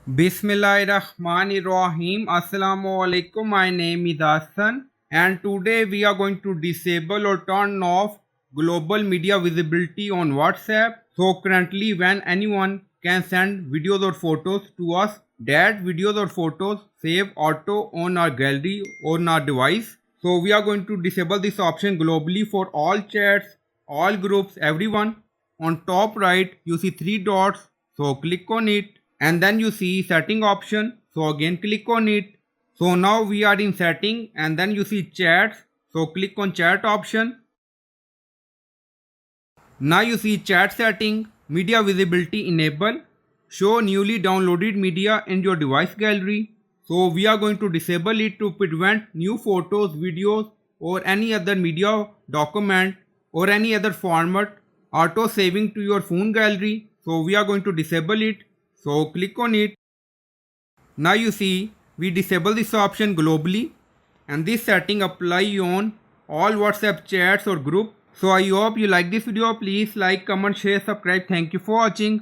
Bismillahirrahmanirrahim. Assalamu alaikum. My name is Hassan, and today we are going to disable or turn off global media visibility on WhatsApp. So currently when anyone can send videos or photos to us, that videos or photos save auto on our gallery or on our device. So we are going to disable this option globally for all chats, all groups, everyone. On top right you see three dots, so click on it, and then you see setting option, so again click on it. So now we are in setting, and then you see chats, so click on chat option. Now you see chat setting, media visibility enable, show newly downloaded media in your device gallery. So we are going to disable it to prevent new photos, videos or any other media document or any other format auto saving to your phone gallery. So we are going to disable it. So click on it. Now you see we disable this option globally, and this setting apply on all WhatsApp chats or group. So I hope you like this video. Please like, comment, share, subscribe. Thank you for watching.